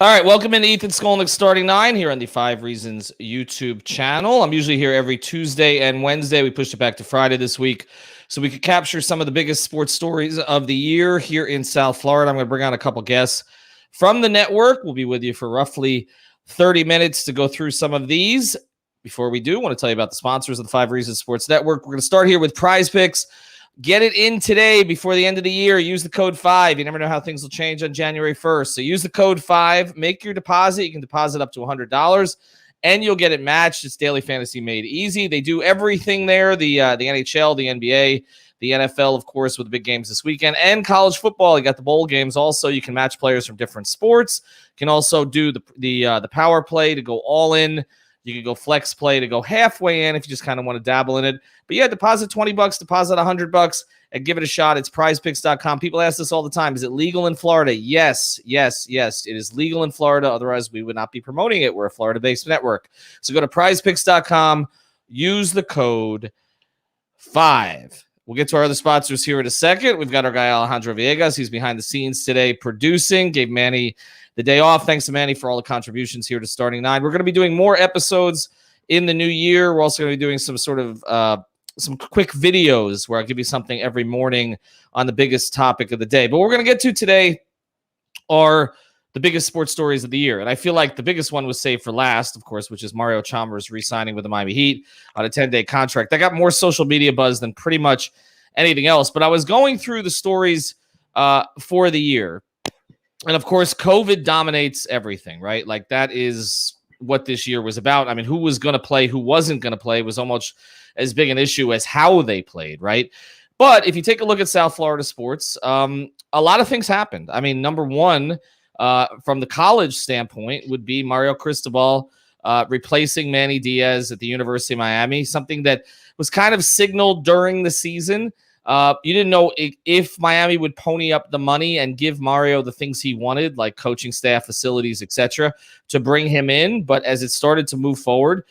All right, welcome into Ethan Skolnick Starting Nine here on the 5 Reasons YouTube channel. I'm usually here every Tuesday and Wednesday. We pushed it back to Friday this week so we could capture some of the biggest sports stories of the year here in South Florida. I'm going to bring on a couple guests from the network. We'll be with you for roughly 30 minutes to go through some of these. Before we do, I want to tell you about the sponsors of the 5 Reasons Sports Network. We're going to start here with Prize Picks. Get it in today before the end of the year. Use the code 5. You never know how things will change on January 1st. So use the code 5. Make your deposit. You can deposit up to $100, and you'll get it matched. It's daily fantasy made easy. They do everything there, the NHL, the NBA, the NFL, of course, with the big games this weekend, and college football. You got the bowl games also. You can match players from different sports. You can also do the power play to go all in. You can go flex play to go halfway in if you just kind of want to dabble in it. But yeah, deposit $20, deposit $100, and give it a shot. It's prizepicks.com. People ask this all the time. Is it legal in Florida? Yes. It is legal in Florida. Otherwise, we would not be promoting it. We're a Florida-based network. So go to prizepicks.com. Use the code 5. We'll get to our other sponsors here in a second. We've got our guy Alejandro Villegas. He's behind the scenes today producing. Gave Manny the day off. Thanks to Manny for all the contributions here to Starting Nine. We're going to be doing more episodes in the new year. We're also going to be doing some sort of some quick videos where I'll give you something every morning on the biggest topic of the day. But what we're going to get to today are the biggest sports stories of the year. And I feel like the biggest one was saved for last, of course, which is Mario Chalmers re-signing with the Miami Heat on a 10-day contract. That got more social media buzz than pretty much anything else. But I was going through the stories for the year. And, of course, COVID dominates everything, right? Like, that is what this year was about. I mean, who was going to play, who wasn't going to play was almost as big an issue as how they played, right? But if you take a look at South Florida sports, a lot of things happened. I mean, number one, from the college standpoint, would be Mario Cristobal replacing Manny Diaz at the University of Miami, something that was kind of signaled during the season. You didn't know if Miami would pony up the money and give Mario the things he wanted, like coaching staff, facilities, etc., to bring him in. But as it started to move forward,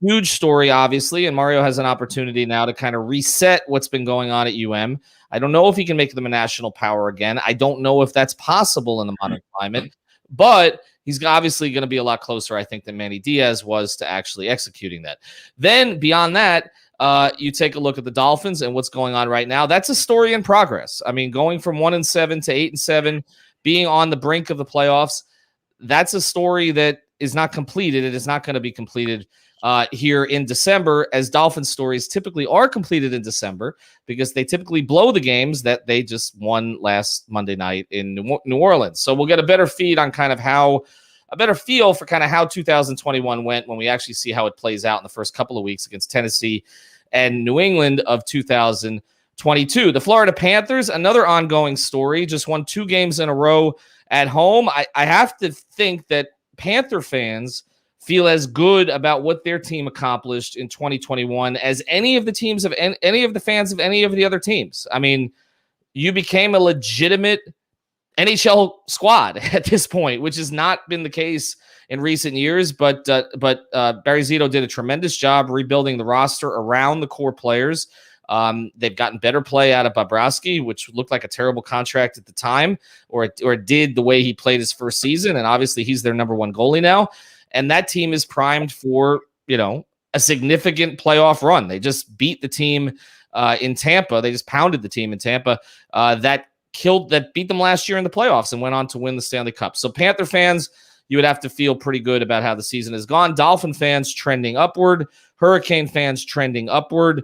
huge story, obviously, and Mario has an opportunity now to kind of reset what's been going on at UM. I don't know if he can make them a national power again. I don't know if that's possible in the modern climate, but he's obviously going to be a lot closer, I think, than Manny Diaz was to actually executing that. Then beyond that, you take a look at the Dolphins and what's going on right now. That's a story in progress. I mean, going from 1-7 to 8-7, being on the brink of the playoffs, that's a story that is not completed. It is not going to be completed here in December, as Dolphins stories typically are completed in December because they typically blow the games that they just won last Monday night in New Orleans. So we'll get a better feed on kind of a better feel for kind of how 2021 went when we actually see how it plays out in the first couple of weeks against Tennessee and New England of 2022. The Florida Panthers, another ongoing story, just won 2 games in a row at home. I have to think that Panther fans feel as good about what their team accomplished in 2021 as any of the teams of any of the fans of any of the other teams. I mean, you became a legitimate NHL squad at this point, which has not been the case in recent years. But Barry Zito did a tremendous job rebuilding the roster around the core players. They've gotten better play out of Bobrovsky, which looked like a terrible contract at the time, or it did the way he played his first season. And obviously he's their number one goalie now. And that team is primed for, a significant playoff run. They just beat the team in Tampa. They just pounded the team in Tampa that beat them last year in the playoffs and went on to win the Stanley Cup. So Panther fans, you would have to feel pretty good about how the season has gone. Dolphin fans trending upward. Hurricane fans trending upward.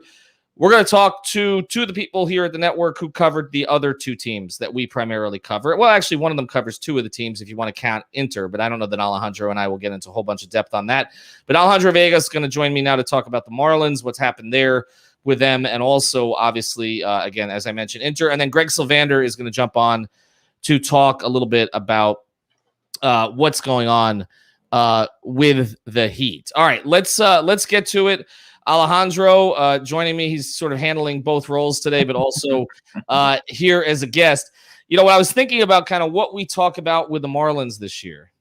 We're going to talk to two of the people here at the network who covered the other 2 teams that we primarily cover. Well, actually, one of them covers 2 of the teams if you want to count Inter, but I don't know that Alejandro and I will get into a whole bunch of depth on that. But Alejandro Vegas is going to join me now to talk about the Marlins, what's happened there with them, and also, obviously, again, as I mentioned, Inter. And then Greg Sylvander is going to jump on to talk a little bit about what's going on with the Heat. All right, let's get to it. Alejandro joining me. He's sort of handling both roles today, but also here as a guest. When I was thinking about kind of what we talk about with the Marlins this year,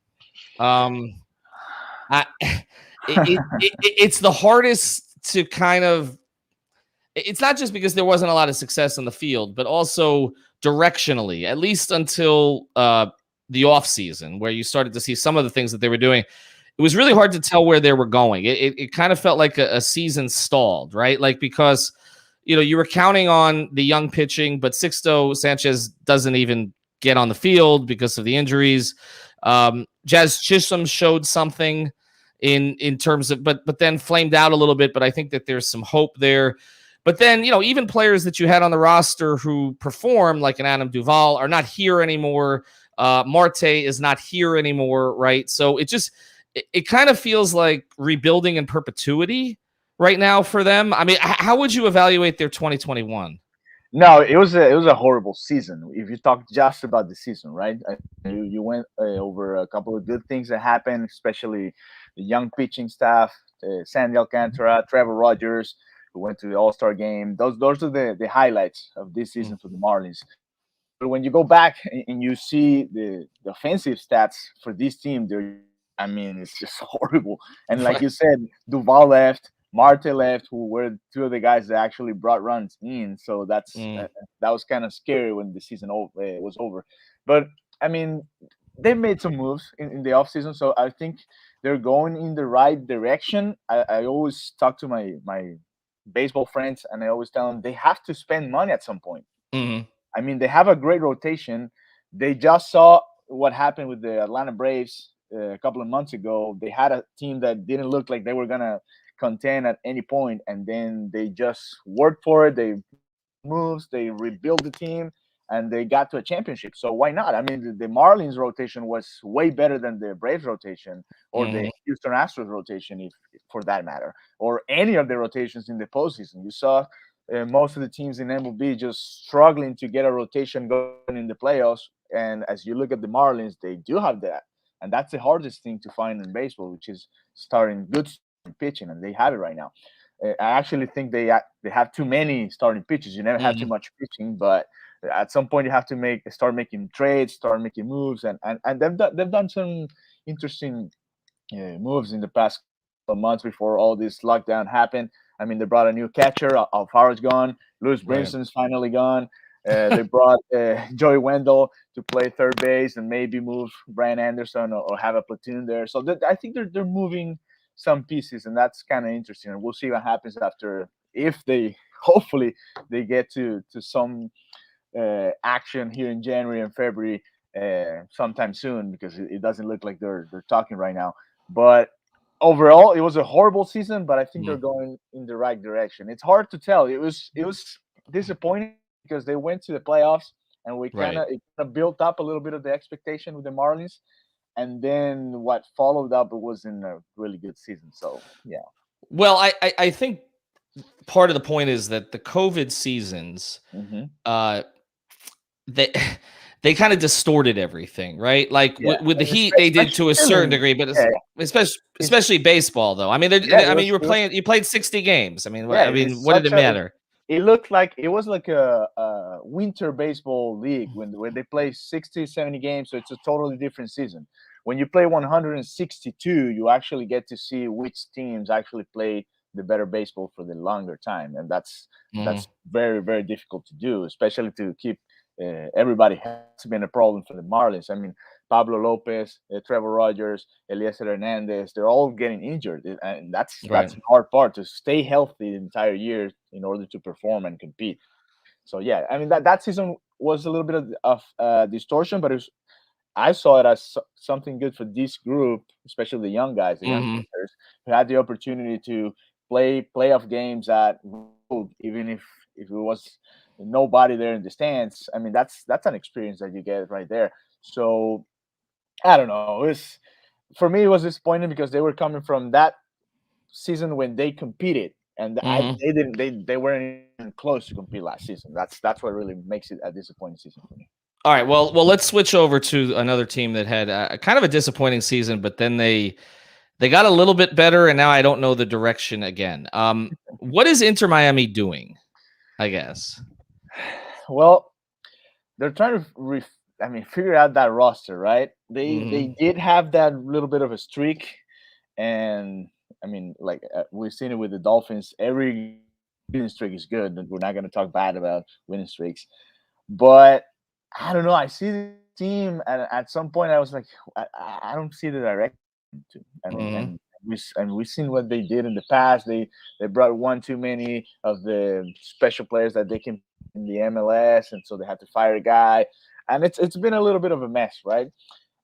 it's the hardest to kind of – it's not just because there wasn't a lot of success in the field, but also directionally, at least until the off season, where you started to see some of the things that they were doing. It was really hard to tell where they were going. It kind of felt like a season stalled, right? Like, because you were counting on the young pitching, but Sixto Sanchez doesn't even get on the field because of the injuries. Jazz Chisholm showed something in terms of, but then flamed out a little bit. But I think that there's some hope there. But then, even players that you had on the roster who performed, like an Adam Duvall, are not here anymore. Marte is not here anymore, right? So it kind of feels like rebuilding in perpetuity right now for them. I mean, how would you evaluate their 2021? No, it was a horrible season. If you talk just about the season, right? You went over a couple of good things that happened, especially the young pitching staff, Sandy Alcantara, Trevor Rogers, who went to the All Star game. Those are the highlights of this Mm. season for the Marlins. But when you go back and you see the offensive stats for this team, I mean, it's just horrible. And like Right. you said, Duval left, Marte left, who were two of the guys that actually brought runs in. So Mm. that was kind of scary when the season was over. But I mean, they made some moves in the offseason, so I think they're going in the right direction. I always talk to my baseball friends, and I always tell them they have to spend money at some point. Mm. I mean, they have a great rotation. They just saw what happened with the Atlanta Braves a couple of months ago. They had a team that didn't look like they were gonna contend at any point, and then they just worked for it. They moves, they rebuilt the team, and they got to a championship. So why not? I mean, the Marlins rotation was way better than the Braves rotation or the Mm. Houston Astros rotation, if for that matter, or any of the rotations in the postseason. You saw most of the teams in MLB just struggling to get a rotation going in the playoffs. And as you look at the Marlins, they do have that, and that's the hardest thing to find in baseball, which is good starting pitching, and they have it right now. I actually think they have too many starting pitchers. You never have too Mm. much pitching, but at some point you have to start making trades, start making moves, and they've done some interesting moves in the past couple of months before all this lockdown happened. I mean, they brought a new catcher. Alfaro's gone. Louis Right. Brinson's finally gone. They brought Joey Wendell to play third base and maybe move Brian Anderson or have a platoon there. So I think they're moving some pieces, and that's kind of interesting. And we'll see what happens after if they hopefully they get to some action here in January and February sometime soon, because it doesn't look like they're talking right now. But overall, it was a horrible season, but I think they're Mm. going in the right direction. It's hard to tell. It was disappointing because they went to the playoffs, and we kind Right. of it kind of built up a little bit of the expectation with the Marlins, and then what followed up was in a really good season. So yeah. Well, I think part of the point is that the COVID seasons, Hmm. uh, they they kind of distorted everything, right? Like Yeah, with the and Heat, they did to a especially certain degree, but yeah, it's especially baseball, though. I mean, yeah, it you was were it was playing, you played 60 games. I mean, yeah, it's what did such it a matter? it looked like it was like a winter baseball league when they play 60, 70 games, so it's a totally different season. When you play 162, you actually get to see which teams actually play the better baseball for the longer time, and Mhm. that's very very difficult to do, especially to keep everybody healthy. That's been a problem for the Marlins. I mean, Pablo Lopez, Trevor Rogers, Eliezer Hernandez, they're all getting injured, and that's Right. the hard part, to stay healthy the entire year in order to perform and compete. So yeah, I mean that season was a little bit of distortion, but I saw it as something good for this group, especially the young guys, the young Mhm. pitchers, who had the opportunity to play playoff games at road, even if it was nobody there in the stands. I mean, that's an experience that you get right there. So I don't know. For me, it was disappointing because they were coming from that season when they competed, and Mhm. they weren't even close to compete last season. That's what really makes it a disappointing season for me. All right. Well, let's switch over to another team that had a kind of a disappointing season, but then they got a little bit better, and now I don't know the direction again. What is Inter Miami doing? I guess. Well, they're trying to figure out that roster, right? They Hmm. did have that little bit of a streak, and I mean, like we've seen it with the Dolphins. Every winning streak is good. And we're not going to talk bad about winning streaks, but I don't know. I see this team, and at some point I was like, I don't see the direction. I mean, Mhm. we've seen what they did in the past. They brought one too many of the special players that they can in the MLS, and so they had to fire a guy, and it's been a little bit of a mess, right?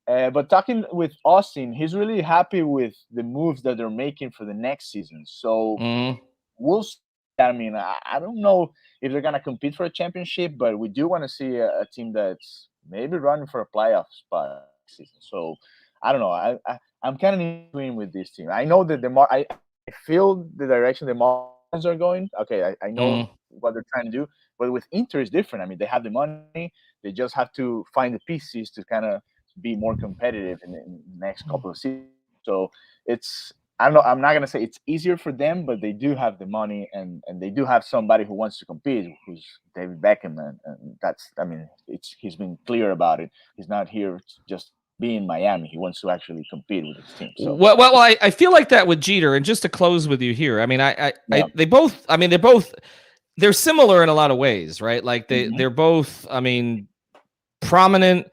But talking with Austin, he's really happy with the moves that they're making for the next season. So Mhm. we'll see. I mean, I don't know if they're gonna compete for a championship, but we do want to see a team that's maybe running for a playoff spot next season. So I don't know. I'm kind of in between with this team. I know that I feel the direction the Marlins are going. Okay, I know Mhm. what they're trying to do, but with Inter is different. I mean, they have the money. They just have to find the pieces to kind of be more competitive in the next couple of seasons. So it's I don't know. I'm not gonna say it's easier for them, but they do have the money and they do have somebody who wants to compete, who's David Beckham, and that's I mean, he's been clear about it. He's not here to just be in Miami. He wants to actually compete with his team. So Well, I feel like that with Jeter, and just to close with you here, I mean, yeah, they both, I mean, they're similar in a lot of ways, right? Like hmm they're both, I mean, prominent,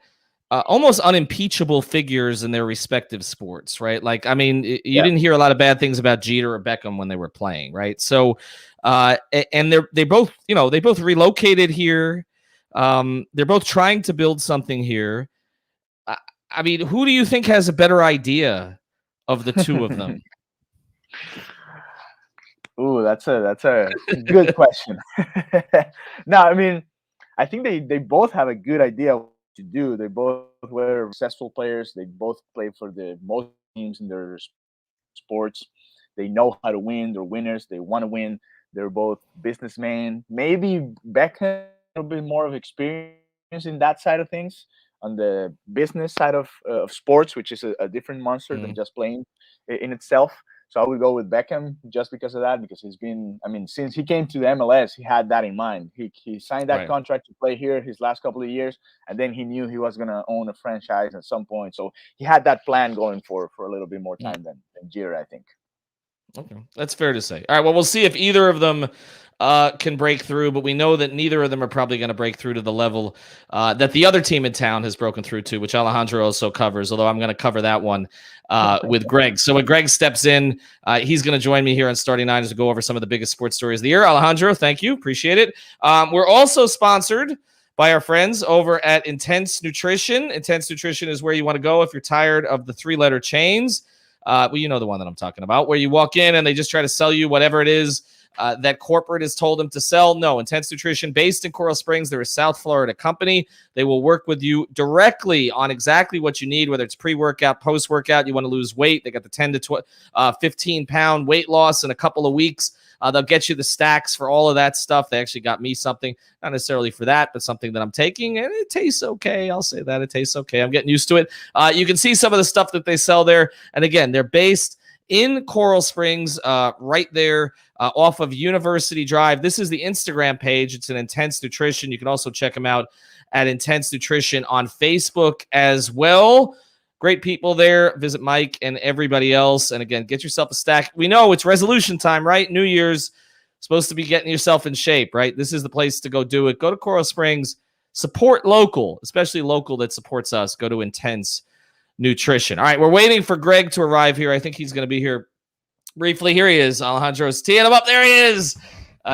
almost unimpeachable figures in their respective sports, right? Like, I mean, you yeah, didn't hear a lot of bad things about Jeter or Beckham when they were playing, right? So, and they both, you know, they both relocated here. They're both trying to build something here. I, I mean, who do you think has a better idea of the two of them? Ooh, that's a good question. No, I mean, I think they both have a good idea what to do. They both were successful players. They both play for the most teams in their sports. They know how to win. They're winners. They want to win. They're both businessmen. Maybe Beckham a little bit more of experience in that side of things, on the business side of sports, which is a different monster than Mm, just playing in itself. So I would go with Beckham just because of that, because he's been, I mean, since he came to the MLS, he had that in mind. He signed that right. contract to play here his last couple of years, and then he knew he was going to own a franchise at some point. So he had that plan going for a little bit more Mm. time than Jeter, I think. Okay, that's fair to say. All right, well, we'll see if either of them can break through, but we know that neither of them are probably going to break through to the level that the other team in town has broken through to, which Alejandro also covers, although I'm going to cover that one with Greg. So when Greg steps in, he's going to join me here on Starting Nine to go over some of the biggest sports stories of the year. Alejandro, thank you. Appreciate it. We're also sponsored by our friends over at Intense Nutrition. Intense Nutrition is where you want to go if you're tired of the three-letter chains. Well, you know the one that I'm talking about, where you walk in and they just try to sell you whatever it is that corporate has told them to sell. No, Intense Nutrition, based in Coral Springs, they're a South Florida company. They will work with you directly on exactly what you need, whether it's pre-workout, post-workout, you want to lose weight. They got the 10 to 15-pound weight loss in a couple of weeks. They'll get you the stacks for all of that stuff. They actually got me something, not necessarily for that, but something that I'm taking, and it tastes okay. I'll say that. It tastes okay. I'm getting used to it. You can see some of the stuff that they sell there. And again, they're based in Coral Springs, right there off of University Drive. This is the Instagram page. It's an Intense Nutrition. You can also check them out at Intense Nutrition on Facebook as well. Great people there. Visit Mike and everybody else. And again, get yourself a stack. We know it's resolution time, right? New Year's, supposed to be getting yourself in shape, right? This is the place to go do it. Go to Coral Springs. Support local, especially local that supports us. Go to Intense Nutrition. All right, we're waiting for Greg to arrive here. I think he's going to be here briefly. Here he is. Alejandro's teeing him up. There he is.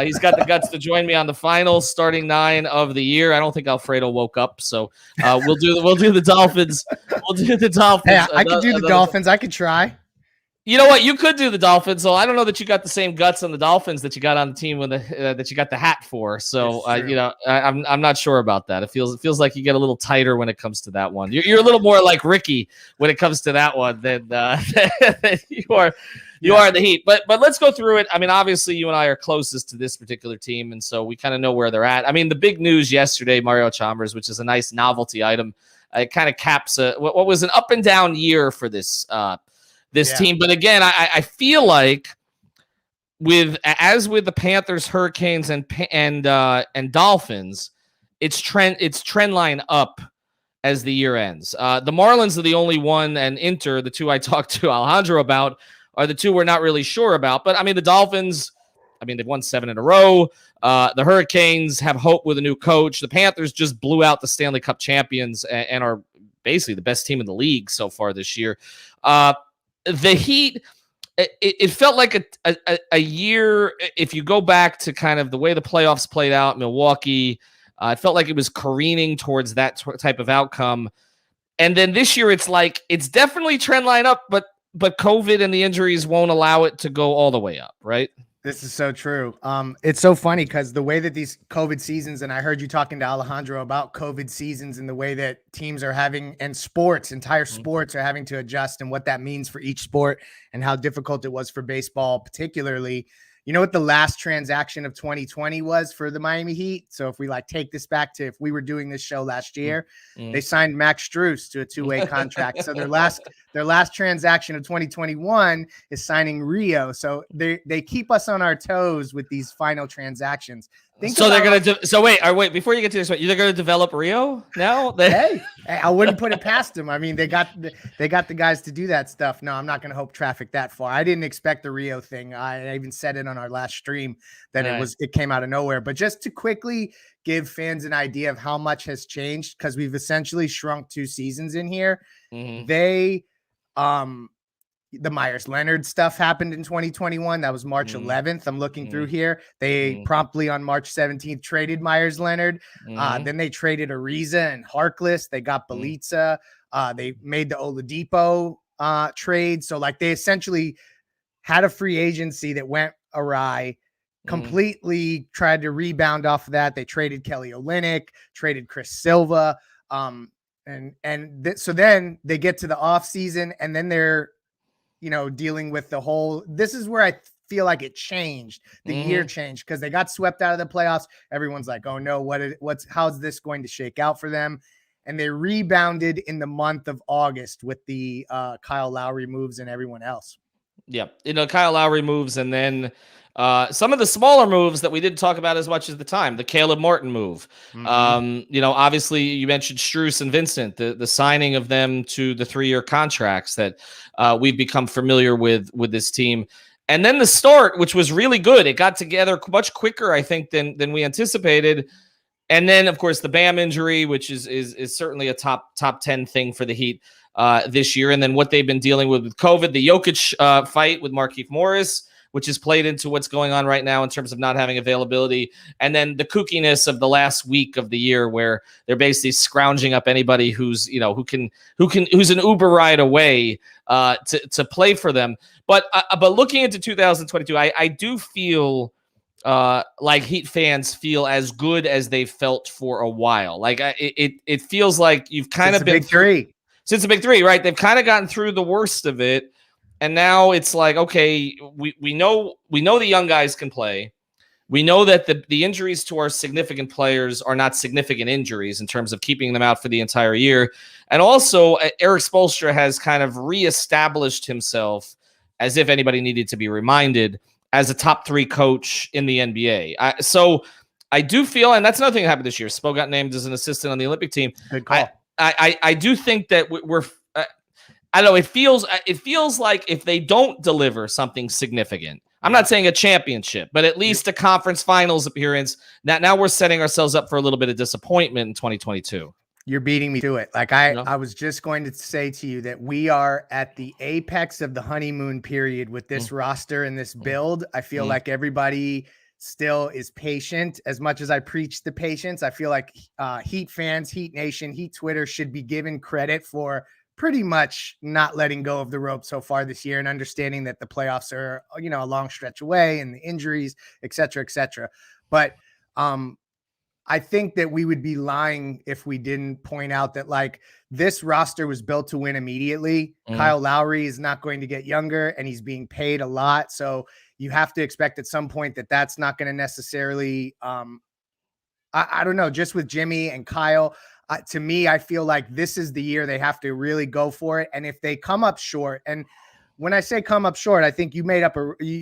He's got the guts to join me on the final Starting Nine of the year. I don't think Alfredo woke up, so we'll do the Dolphins. We'll do the Dolphins. Hey, I could do the Dolphins. I could try. You know what? You could do the Dolphins. So I don't know that you got the same guts on the Dolphins that you got on the team with that you got the hat for. So you know, I'm not sure about that. It feels like you get a little tighter when it comes to that one. You're a little more like Ricky when it comes to that one than you are. You are in the Heat. But let's go through it. I mean, obviously, you and I are closest to this particular team, and so we kind of know where they're at. I mean, the big news yesterday, Mario Chalmers, which is a nice novelty item, it kind of caps what was an up and down year for this team. But again, I feel like with the Panthers, Hurricanes, and Dolphins, it's trend line up as the year ends. The Marlins are the only one, and Inter, the two I talked to Alejandro about, are the two we're not really sure about. But I mean, the Dolphins, I mean, they've won 7 in a row. The Hurricanes have hope with a new coach. The Panthers just blew out the Stanley Cup champions and are basically the best team in the league so far this year. The Heat, it felt like a year, if you go back to kind of the way the playoffs played out, Milwaukee, it felt like it was careening towards that type of outcome. And then this year, it's like, it's definitely trend line up, but COVID and the injuries won't allow it to go all the way up, right? This is so true. It's so funny because the way that these COVID seasons, and I heard you talking to Alejandro about COVID seasons and the way that teams are having, and entire sports are having to adjust, and what that means for each sport and how difficult it was for baseball, particularly. You know what the last transaction of 2020 was for the Miami Heat? So if we take this back to if we were doing this show last year, they signed Max Strus to a 2-way contract. So their last transaction of 2021 is signing Rio. So they keep us on our toes with these final transactions. So they're going to wait, before you get to this, they're going to develop Rio now? Hey, I wouldn't put it past them. I mean, they got the guys to do that stuff. No, I'm not going to hope traffic that far. I didn't expect the Rio thing. I even said it on our last stream that it came out of nowhere. But just to quickly give fans an idea of how much has changed, because we've essentially shrunk 2 seasons in here. They the Myers Leonard stuff happened in 2021. That was March 11th. I'm looking through here. They promptly on March 17th traded Myers Leonard. Then they traded Ariza and Harkless. They got Belitza. They made the Oladipo trade. So they essentially had a free agency that went awry. Completely tried to rebound off of that. They traded Kelly Olynyk, traded Chris Silva. So then they get to the off season, and then they're dealing with the whole, this is where I feel like it changed. The year changed because they got swept out of the playoffs. Everyone's like, oh no, how's this going to shake out for them? And they rebounded in the month of August with the Kyle Lowry moves and everyone else. Yeah. Kyle Lowry moves, and then some of the smaller moves that we didn't talk about as much as the time, the Caleb Martin move. Obviously you mentioned Strus and Vincent, the signing of them to the 3-year contracts that we've become familiar with this team. And then the start, which was really good. It got together much quicker, I think, than we anticipated. And then, of course, the Bam injury, which is certainly a top 10 thing for the Heat this year. And then what they've been dealing with COVID, the Jokic fight with Markieff Morris, which has played into what's going on right now in terms of not having availability. And then the kookiness of the last week of the year where they're basically scrounging up anybody who's an Uber ride away to play for them. But looking into 2022, I do feel like Heat fans feel as good as they've felt for a while. It feels like you've kind of been since the big three, right? They've kind of gotten through the worst of it. And now it's like, okay, we know the young guys can play. We know that the injuries to our significant players are not significant injuries in terms of keeping them out for the entire year. And also, Eric Spoelstra has kind of reestablished himself, as if anybody needed to be reminded, as a top 3 coach in the NBA. So I do feel, and that's another thing that happened this year. Spo got named as an assistant on the Olympic team. Good call. I do think that we're I don't know. It feels like if they don't deliver something significant, I'm not saying a championship, but at least a conference finals appearance. Now we're setting ourselves up for a little bit of disappointment in 2022. You're beating me to it. I was just going to say to you that we are at the apex of the honeymoon period with this roster and this build. I feel like everybody still is patient. As much as I preach the patience, I feel like Heat fans, Heat Nation, Heat Twitter should be given credit for pretty much not letting go of the rope so far this year and understanding that the playoffs are, a long stretch away and the injuries, et cetera, et cetera. But I think that we would be lying if we didn't point out that this roster was built to win immediately. Kyle Lowry is not going to get younger and he's being paid a lot. So you have to expect at some point that that's not going to necessarily, I don't know, just with Jimmy and Kyle, to me, I feel like this is the year they have to really go for it. And if they come up short, and when I say come up short, I think you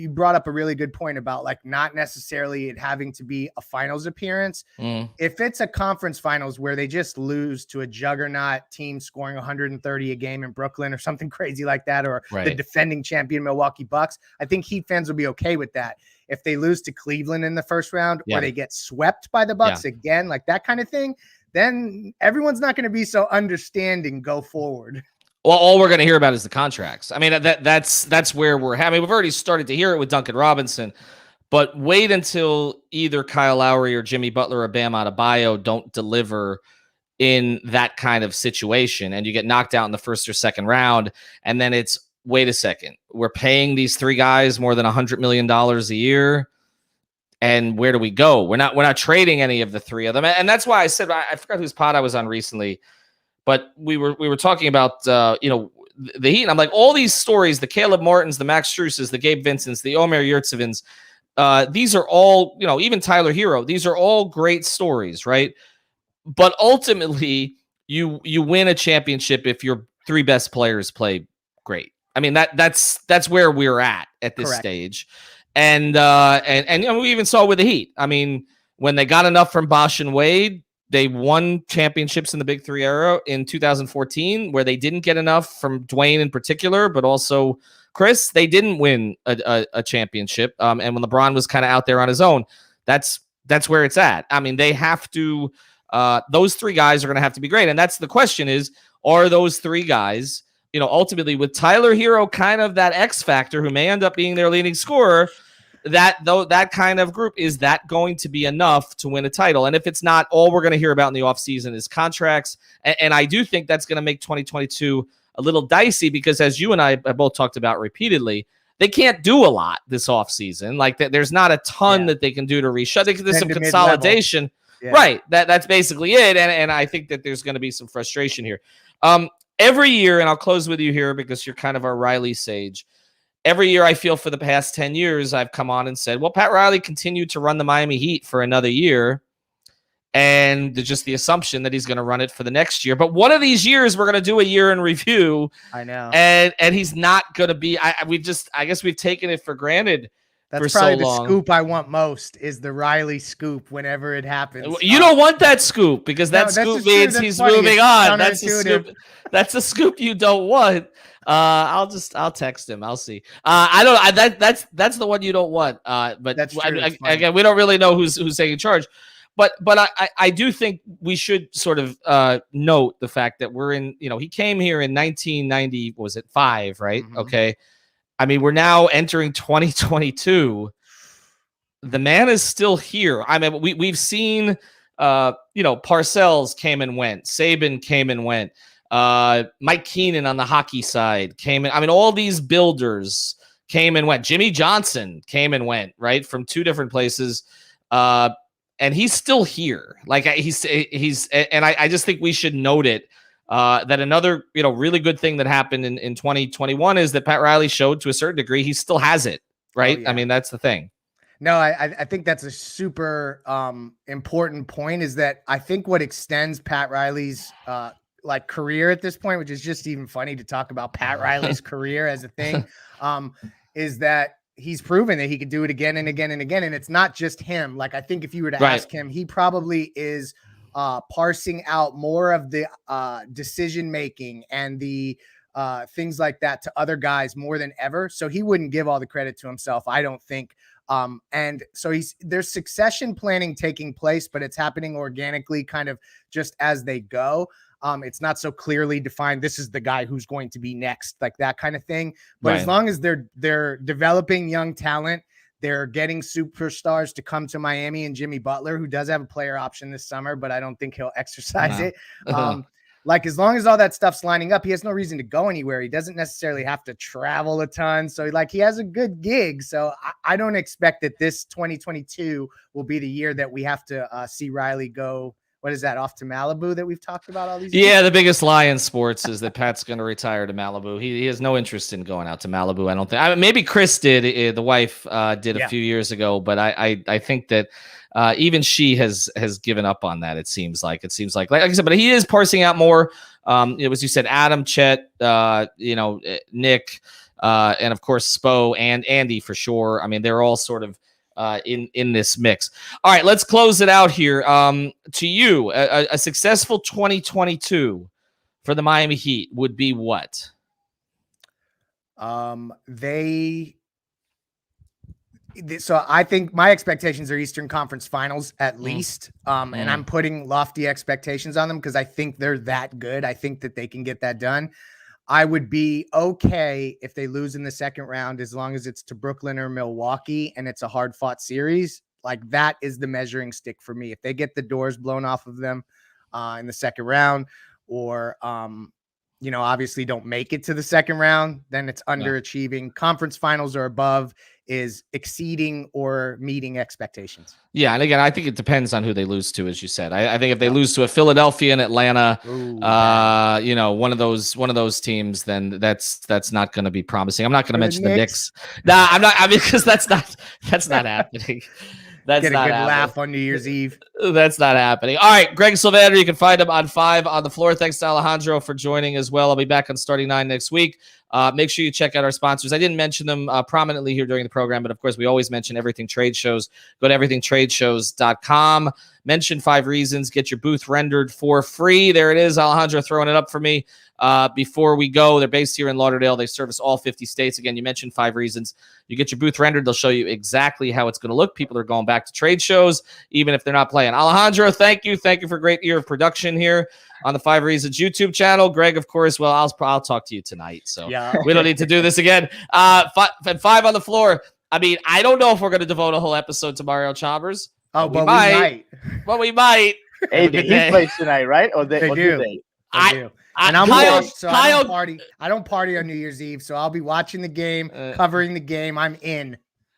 brought up a really good point about not necessarily it having to be a finals appearance. If it's a conference finals where they just lose to a juggernaut team scoring 130 a game in Brooklyn or something crazy like that, or the defending champion Milwaukee Bucks, I think Heat fans will be okay with that. if they lose to Cleveland in the first round Yeah. or they get swept by the Bucks again, like that kind of thing, then everyone's not going to be so understanding go forward. Well, all we're going to hear about is the contracts. I mean, that's where we're having. We've already started to hear it with Duncan Robinson, but wait until either Kyle Lowry or Jimmy Butler or Bam Adebayo don't deliver in that kind of situation, and you get knocked out in the first or second round, and then it's, wait a second, we're paying these three guys more than $100 million a year, and where do we go? We're not trading any of the three of them, and that's why I said, I forgot whose pod I was on recently, but we were talking about the Heat, and I'm like, all these stories, the Caleb Martins, the Max Struses, the Gabe Vincents, the Omer Yurtsevins, these are all, even Tyler Hero, these are all great stories, right? But ultimately, you win a championship if your three best players play great. I mean, that's where we're at this stage. And we even saw with the Heat. I mean, when they got enough from Bosch and Wade, they won championships in the Big Three era in 2014, where they didn't get enough from Dwayne in particular, but also Chris. They didn't win a championship. And when LeBron was kind of out there on his own, that's where it's at. I mean, they have to. Those three guys are going to have to be great, and that's the question: is, are those three guys, ultimately with Tyler Hero kind of that X factor who may end up being their leading scorer? That kind of group, is that going to be enough to win a title? And if it's not, all we're going to hear about in the offseason is contracts. And I do think that's going to make 2022 a little dicey, because as you and I have both talked about repeatedly, they can't do a lot this offseason. Like, there's not a ton that they can do to reshuffle. There's some consolidation. Yeah. Right. That's basically it. And I think that there's going to be some frustration here. Every year, and I'll close with you here because you're kind of our Riley sage. Every year, I feel for the past 10 years, I've come on and said, well, Pat Riley continued to run the Miami Heat for another year. And there's just the assumption that he's going to run it for the next year. But one of these years, we're going to do a year in review. I know. And he's not going to be, I guess we've taken it for granted. That's probably the scoop I want most, is the Riley scoop whenever it happens. You don't want that scoop, because that scoop means he's moving on. That's the scoop. That's the scoop you don't want. I'll text him. I'll see. That's the one you don't want. But that's true. Again, we don't really know who's taking charge. But I do think we should sort of note the fact that we're in, he came here in 1990, was it 5, right? Mm-hmm. Okay. I mean, we're now entering 2022. The man is still here. I mean, we've seen, Parcells came and went. Saban came and went. Mike Keenan on the hockey side came in. I mean, all these builders came and went. Jimmy Johnson came and went, right, from two different places. And he's still here. Like, he's, and I just think we should note it. That another, really good thing that happened in 2021 is that Pat Riley showed, to a certain degree, he still has it, right? Oh, yeah. I mean, that's the thing. No, I think that's a super important point, is that I think what extends Pat Riley's career at this point, which is just even funny to talk about Pat Riley's career as a thing, is that he's proven that he could do it again and again and again. And it's not just him. Like, I think if you were to ask him, he probably is parsing out more of the decision-making and the things like that to other guys more than ever. So he wouldn't give all the credit to himself, I don't think. And so there's succession planning taking place, but it's happening organically, kind of just as they go. It's not so clearly defined, this is the guy who's going to be next, like that kind of thing. But as long as they're developing young talent, they're getting superstars to come to Miami, and Jimmy Butler, who does have a player option this summer, but I don't think he'll exercise it. As long as all that stuff's lining up, he has no reason to go anywhere. He doesn't necessarily have to travel a ton. So he has a good gig. So I don't expect that this 2022 will be the year that we have to see Riley go. What is that, off to Malibu that we've talked about all these years? Yeah, the biggest lie in sports is that Pat's going to retire to Malibu. He has no interest in going out to Malibu, I don't think. Maybe Chris did. The wife did a few years ago, but I think that even she has given up on that. It seems like like I said, but he is parsing out more. It was, you said, Adam, Chet, Nick, and of course Spo and Andy for sure. I mean, they're all sort of in this mix. All right, let's close it out here. To you, a successful 2022 for the Miami Heat would be what? So I think my expectations are Eastern Conference Finals at least, and I'm putting lofty expectations on them because I think they're that good. I think that they can get that done. I would be okay if they lose in the second round as long as it's to Brooklyn or Milwaukee and it's a hard-fought series. Like, that is the measuring stick for me. If they get the doors blown off of them in the second round, or obviously don't make it to the second round, then it's underachieving. Conference Finals or above is exceeding or meeting expectations. Yeah, and again, I think it depends on who they lose to, as you said. I think if they lose to a Philadelphia and Atlanta, one of those teams, then that's not going to be promising. I'm not going to mention the Knicks. Nah, I'm not. I mean, because that's not happening. That's Get a not good happening. laugh on New Year's Eve. That's not happening. All right, Greg Sylvander, you can find him on 5 on the floor. Thanks to Alejandro for joining as well. I'll be back on Starting 9 next week. Make sure you check out our sponsors. I didn't mention them prominently here during the program, but of course, we always mention Everything Trade Shows. Go to everythingtradeshows.com. Mention 5 Reasons. Get your booth rendered for free. There it is. Alejandro throwing it up for me. Before we go, they're based here in Lauderdale. They service all 50 states. Again, you mentioned 5 Reasons. You get your booth rendered. They'll show you exactly how it's going to look. People are going back to trade shows, even if they're not playing. Alejandro, thank you. Thank you for a great year of production here on the 5 Reasons YouTube channel. Greg, of course, well, I'll talk to you tonight, so we don't need to do this again. 5 on the floor. I mean, I don't know if we're going to devote a whole episode to Mario Chalmers. Oh, but we might. Well, we might. Hey, he plays tonight, right? Or they do. They? I do. And I'm I don't party. I don't party on New Year's Eve, so I'll be watching the game, covering the game. I'm in.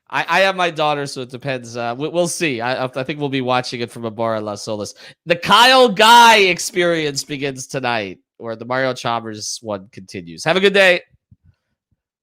I have my daughter, so it depends. We'll see. I think we'll be watching it from a bar in Las Olas. The Kyle Guy experience begins tonight, where the Mario Chalmers one continues. Have a good day.